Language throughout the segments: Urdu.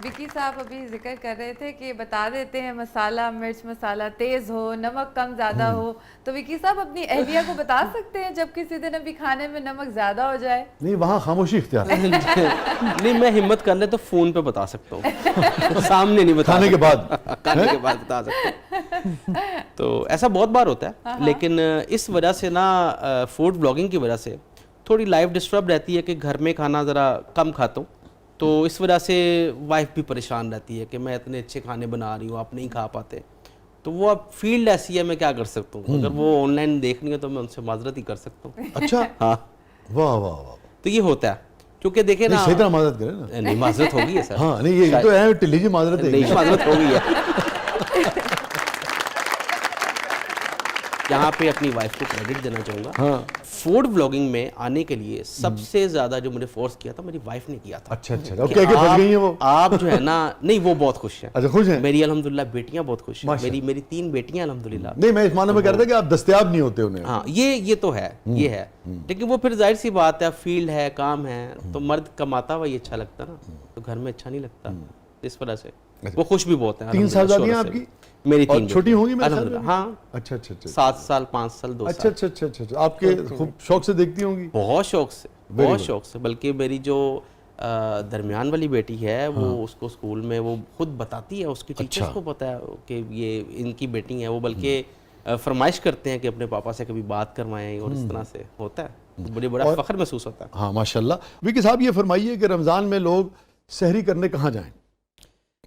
وکی صاحب ابھی ذکر کر رہے تھے کہ بتا دیتے ہیں مسالہ مرچ مسالہ تیز ہو نمک کم زیادہ ہو، تو وکی صاحب اپنی اہلیہ کو بتا سکتے ہیں جب کسی دن ابھی کھانے میں نمک زیادہ ہو جائے؟ نہیں وہاں خاموشی اختیار نہیں میں ہمت کر لے تو فون پہ بتا سکتا ہوں، سامنے نہیں بتا، کھانے کے بعد کھانے کے بعد بتا سکتا ہوں. تو ایسا بہت بار ہوتا ہے، لیکن اس وجہ سے نا فوڈ بلاگنگ کی وجہ سے تھوڑی لائف ڈسٹرب رہتی ہے کہ گھر میں کھانا ذرا کم کھاتا ہوں، تو اس وجہ سے وائف بھی پریشان رہتی ہے کہ میں اتنے اچھے کھانے بنا رہی ہوں آپ نہیں کھا پاتے. تو وہ اب فیلڈ ایسی ہے میں کیا کر سکتا ہوں، اگر وہ آن لائن دیکھنی ہے تو میں ان سے معذرت ہی کر سکتا ہوں. اچھا ہاں واہ واہ واہ، تو یہ ہوتا ہے کیونکہ دیکھیں نا، صحیح طرح معذرت کریں نا. نہیں معذرت ہوگی ہے سر، ہاں نہیں یہ تو ہے ٹلی جی معذرت ہے، نہیں معذرت ہوگی ہے. یہاں پہ اپنی وائف کو کریڈٹ دینا چاہوں گا، فوڈ بلاگنگ میں آنے کے لیے سب سے زیادہ جو مجھے فورس کیا تھا میری وائف نے کیا تھا. اچھا اچھا کیا کہ پھنس گئی ہیں وہ؟ آپ جو ہے نا، نہیں وہ بہت خوش ہیں. اچھا خوش ہیں؟ میری الحمدللہ بیٹیاں بہت خوش ہیں، میری 3 بیٹیاں الحمدللہ. نہیں میں اس معنی میں کہہ رہا تھا کہ آپ دستیاب نہیں ہوتے انہیں. ہاں یہ تو ہے، یہ ہے، لیکن وہ پھر ظاہر سی بات ہے، فیلڈ ہے، کام ہے، تو مرد کماتا ہوا یہ اچھا لگتا نا، تو گھر میں اچھا نہیں لگتا. اس وجہ سے وہ خوش بھی بہت ہیں. 3 صاحبزادیاں آپ کی؟ میری 3 چھوٹی ہوں گی الحمدللہ. ہاں اچھا اچھا اچھا 7 سال 5 سال 2 سال. اچھا اچھا اچھا اچھا آپ کے خوب شوق سے دیکھتی ہوں گی؟ بہت شوق سے، بہت شوق سے. بلکہ میری جو درمیان والی بیٹی ہے وہ اس کو اسکول میں وہ خود بتاتی ہے، اس کی ٹیچرز کو پتہ ہے کہ یہ ان کی بیٹی ہیں. وہ بلکہ فرمائش کرتے ہیں کہ اپنے پاپا سے کبھی بات کروائیں، اور اس طرح سے ہوتا ہے، بڑی بڑا فخر محسوس ہوتا ہے. ہاں ماشاءاللہ. وکی صاحب یہ فرمائیے کہ رمضان میں لوگ سحری کرنے کہاں جائیں،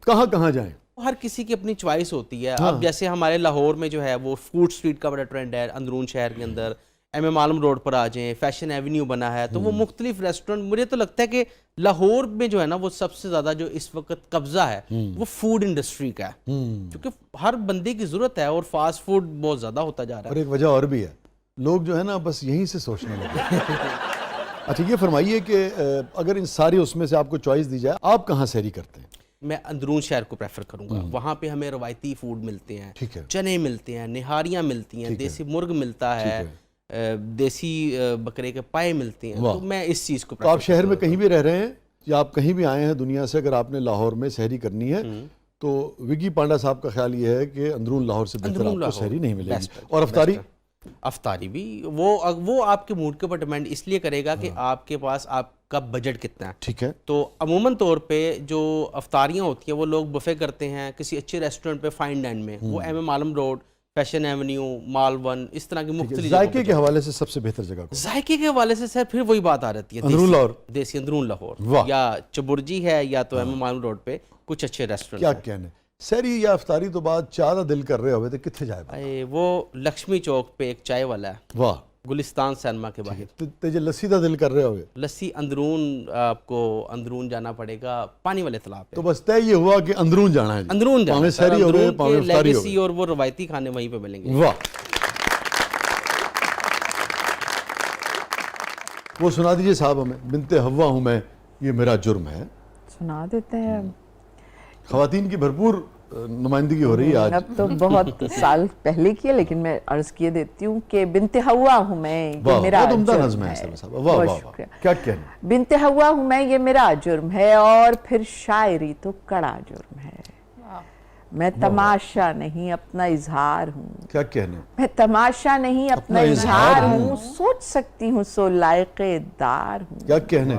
کہاں جائیں؟ ہر کسی کی اپنی چوائس ہوتی ہے. اب جیسے ہمارے لاہور میں جو ہے وہ فوڈ اسٹریٹ کا بڑا ٹرینڈ ہے، اندرون شہر کے اندر ایم ایم عالم روڈ پر آ جائیں، فیشن ایونیو بنا ہے، تو وہ مختلف ریسٹورنٹ. مجھے تو لگتا ہے کہ لاہور میں جو ہے نا وہ سب سے زیادہ جو اس وقت قبضہ ہے وہ فوڈ انڈسٹری کا ہے، کیونکہ ہر بندے کی ضرورت ہے اور فاسٹ فوڈ بہت زیادہ ہوتا جا رہا ہے. اور ایک وجہ اور بھی ہے، لوگ جو ہے نا بس یہیں سے سوچنے لگے. اچھا یہ فرمائیے کہ اگر ان ساری اس میں سے آپ کو چوائس دی جائے، آپ کہاں سحری کرتے ہیں؟ میں اندرون شہر کو پریفر کروں گا. وہاں پہ ہمیں روایتی فوڈ ملتے ہیں، ٹھیک ہے، چنے ملتے ہیں، نہاریاں ملتی ہیں، دیسی مرغ ملتا ہے، دیسی بکرے کے پائے ملتے ہیں. تو میں اس چیز کو تو آپ شہر میں کہیں بھی رہ رہے ہیں یا آپ کہیں بھی آئے ہیں دنیا سے، اگر آپ نے لاہور میں سحری کرنی ہے تو وکی پانڈا صاحب کا خیال یہ ہے کہ اندرون لاہور سے بہتر آپ کو سحری نہیں ملے گی. اور افطاری بھی وہ آپ کے موڈ کے اوپر ڈیپینڈ اس لیے کرے گا کہ آپ کے پاس آپ کا بجٹ کتنا ہے. ٹھیک ہے. تو عموماً طور پہ جو افطاریاں ہوتی ہیں وہ لوگ بفے کرتے ہیں کسی اچھے ریسٹورنٹ پہ فائن ڈائن میں، وہ ایم ایم عالم روڈ، فیشن ایونیو، مال 1، اس طرح کی مختلف. ذائقے کے حوالے سے سب سے بہتر جگہ کو؟ ذائقے کے حوالے سے سر پھر وہی بات آ جاتی ہے، اندرون لاہور، دیسی اندرون لاہور، یا چبرجی ہے یا تو ایم ایم عالم روڈ پہ کچھ اچھے ریسٹورنٹ. کیا کہنے سحری یا افطاری تو بعد زیادہ دل کر رہے ہوئے تھے کتنے جائے؟ وہ لکشمی چوک پہ ایک چائے والا ہے، واہ، گلستان سینما کے باہر. تجھے لسی دا دل کر رہے ہوئے؟ لسی اندرون، آپ کو اندرون جانا پڑے گا پانی والے تالاب پہ. تو بس طے یہ ہوا کہ اندرون جانا ہے، اندرون جانا ہے، سحری ہو گئے، پاویں افطاری ہو گئی، اور وہ روایتی کھانے وہیں پہ ملیں گے. واہ. وہ سنا دیجئے صاحب ہمیں، بنت حوا ہوں میں یہ میرا جرم ہے. سنا دیتے ہیں. خواتین کی بھرپور نمائندگی ہو رہی ہے آج. اب تو بہت سال پہلے کی ہے، لیکن میں عرض کیے دیتی ہوں کہ بنت حوا ہوں میں یہ میرا جرم ہے. بہت شکریہ. کیا کہنا؟ بنت حوا ہوں میں یہ میرا جرم ہے، اور پھر شاعری تو کڑا جرم ہے. میں تماشا نہیں اپنا اظہار ہوں. کیا کہنا؟ میں تماشا نہیں اپنا اظہار ہوں، سوچ سکتی ہوں سو لائق دار ہوں. کیا کہنے؟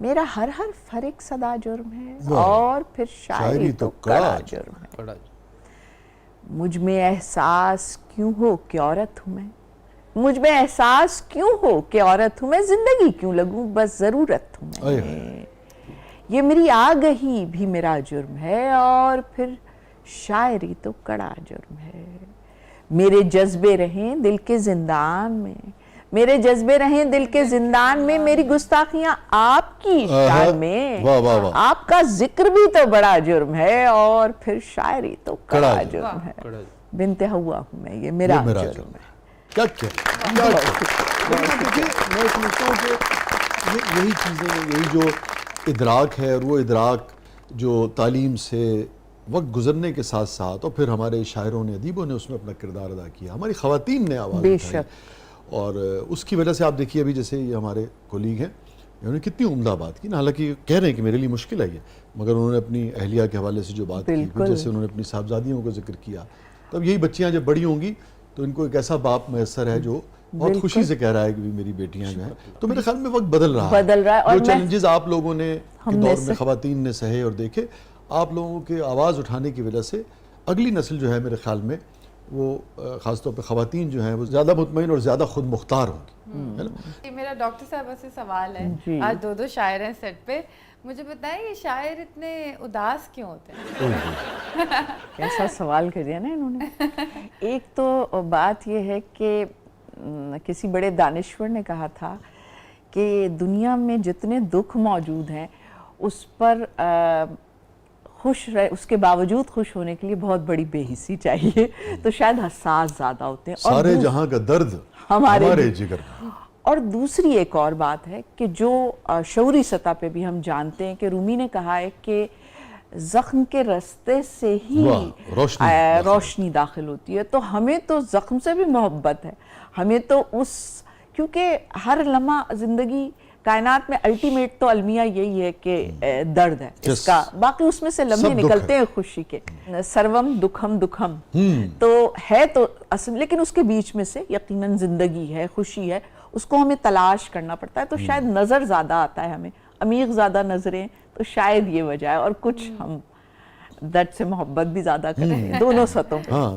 میرا ہر فرق صدا جرم ہے، اور پھر شاعری تو کڑا جرم ہے. مجھ میں احساس کیوں ہو کہ عورت ہوں میں، مجھ میں احساس کیوں ہو کہ عورت ہوں میں، زندگی کیوں لگوں بس ضرورت ہوں میں. یہ میری آگہی بھی میرا جرم ہے، اور پھر شاعری تو کڑا جرم ہے. میرے جذبے رہیں دل کے زندان میں، میرے جذبے رہیں دل کے زندان میں، میری گستاخیاں آپ کی شان میں، آپ کا ذکر بھی تو بڑا جرم ہے، اور پھر شاعری تو کڑا جرم ہے. بنت حوا ہوں میں یہ میرا جرم ہے. کیا کہنا؟ میں سمجھتا ہوں کہ یہی چیزیں، یہی جو ادراک ہے، اور وہ ادراک جو تعلیم سے وقت گزرنے کے ساتھ ساتھ، اور پھر ہمارے شاعروں نے، ادیبوں نے اس میں اپنا کردار ادا کیا، ہماری خواتین نے آواز بے اٹھائی، شک. اور اس کی وجہ سے آپ دیکھیے ابھی جیسے یہ ہمارے کولیگ ہیں انہوں نے کتنی عمدہ بات کی نا، حالانکہ کہہ رہے ہیں کہ میرے لیے مشکل ہے یہ، مگر انہوں نے اپنی اہلیہ کے حوالے سے جو بات کی، پھر جیسے انہوں نے اپنی صاحبزادیوں کا ذکر کیا، تب یہی بچیاں جب بڑی ہوں گی تو ان کو ایک ایسا باپ میسر ہے جو بہت خوشی سے کہہ رہا ہے کہ میری بیٹیاں جو ہیں. تو میرے خیال میں وقت بدل رہا ہے، اور جو چیلنجز آپ لوگوں نے کے دور میں خواتین نے سہے اور دیکھے، آپ لوگوں کے آواز اٹھانے کی وجہ سے اگلی نسل جو ہے میرے خیال میں وہ خاص طور پہ خواتین جو ہیں وہ زیادہ مطمئن اور زیادہ خود مختار ہوں گی. میرا ڈاکٹر صاحبہ سے سوال ہے، آج دو شاعر ہیں سیٹ پہ، مجھے بتائیں یہ شاعر اتنے اداس کیوں ہوتے ہیں؟ کیسا سوال کر دیا نا انہوں نے. ایک تو بات یہ ہے کہ کسی بڑے دانشور نے کہا تھا کہ دنیا میں جتنے دکھ موجود ہیں اس پر اس کے باوجود خوش ہونے کے لیے بہت بڑی بے حسی چاہیے، تو شاید حساس زیادہ ہوتے ہیں. سارے جہاں کا درد ہمارے جگر میں. اور دوسری ایک اور بات ہے کہ جو شعوری سطح پہ بھی ہم جانتے ہیں کہ رومی نے کہا ہے کہ زخم کے رستے سے ہی روشنی داخل ہوتی ہے، تو ہمیں تو زخم سے بھی محبت ہے، ہمیں تو کیونکہ ہر لمحہ زندگی کائنات میں الٹیمیٹ تو المیہ یہی ہے کہ درد ہے اس کا، باقی اس میں سے لمحے نکلتے ہیں خوشی کے. سروم دکھم دکھم تو ہے تو اصل، لیکن اس کے بیچ میں سے یقیناً زندگی ہے، خوشی ہے، اس کو ہمیں تلاش کرنا پڑتا ہے. تو شاید نظر زیادہ آتا ہے ہمیں، عمیق زیادہ نظریں، تو شاید یہ وجہ ہے. اور کچھ ہم درد سے محبت بھی زیادہ کرتے ہیں دونوں سطحوں پہ. ہاں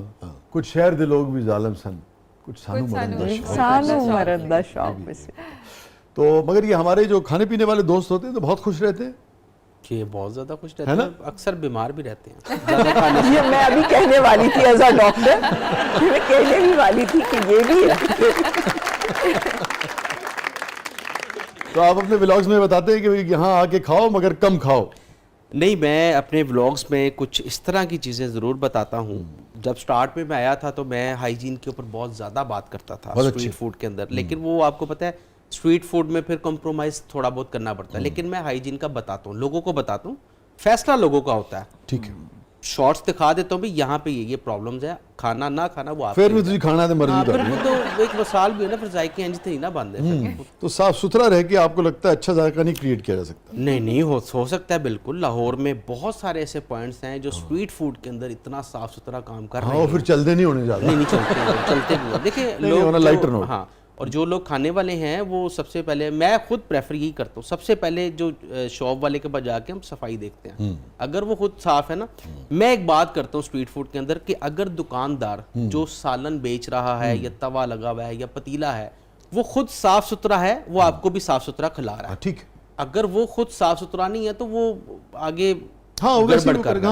کچھ شہر دے لوگ بھی ظالم سن، کچھ سانو مرندہ شوق میں سے. تو مگر یہ ہمارے جو کھانے پینے والے دوست ہوتے ہیں تو بہت خوش رہتے ہیں کہ یہ بہت زیادہ خوش رہتے ہیں، اکثر بیمار بھی رہتے ہیں. یہ میں ابھی کہنے والی تھی ایز اے ڈاکٹر، میں کہنے بھی والی تھی کہ یہ بھی ہے. تو آپ اپنے ولاگز میں بتاتے ہیں کہ یہاں آ کے کھاؤ مگر کم کھاؤ. نہیں، میں اپنے ولاگز میں کچھ اس طرح کی چیزیں ضرور بتاتا ہوں. جب سٹارٹ میں آیا تھا تو میں ہائیجین کے اوپر بہت زیادہ بات کرتا تھا اسٹریٹ فوڈ کے اندر، لیکن وہ آپ کو پتہ ہے اسٹریٹ فوڈ میں پھر کمپرومائز تھوڑا بہت کرنا پڑتا ہے. لیکن میں ہائیجین کا بتاتا ہوں، لوگوں کو بتاتا ہوں، فیصلہ لوگوں کا ہوتا ہے. ٹھیک ہے، شارٹس دکھا دیتا ہوں بھی یہاں پہ یہ پرابلمز ہے، کھانا نہ کھانا وہ آپ پھر بھی تجھے کھانا ہے مرضی پھر کر. وہ تو ایک مثال بھی ہے نا، پھر ذائقے انج تھے ہی نہ بند ہے. تو صاف ستھرا رہ کے آپ کو لگتا ہے اچھا ذائقہ نہیں کریٹ کیا جا سکتا؟ نہیں ہو سکتا ہے بالکل. لاہور میں بہت سارے ایسے پوائنٹس ہیں جو اسٹریٹ فوڈ کے اندر اتنا صاف ستھرا کام کر رہے ہیں. ہاں پھر چلتے نہیں ہونے جاتے. نہیں چلتے بھی ہیں. دیکھیں لوگ، ہاں، اور جو لوگ کھانے والے ہیں وہ سب سے پہلے، میں خود پریفر یہی کرتا ہوں، سب سے پہلے جو شاپ والے کے پاس جا کے ہم صفائی دیکھتے ہیں. اگر وہ خود صاف ہے نا، میں ایک بات کرتا ہوں اسٹریٹ فوڈ کے اندر کہ اگر دکاندار جو سالن بیچ رہا ہے یا توا لگا ہوا ہے یا پتیلا ہے وہ خود صاف ستھرا ہے، وہ آپ کو بھی صاف ستھرا کھلا رہا ہے. ٹھیک ہے. اگر وہ خود صاف ستھرا نہیں ہے تو وہ آگے ہاں گڑبڑ کر رہا ہے.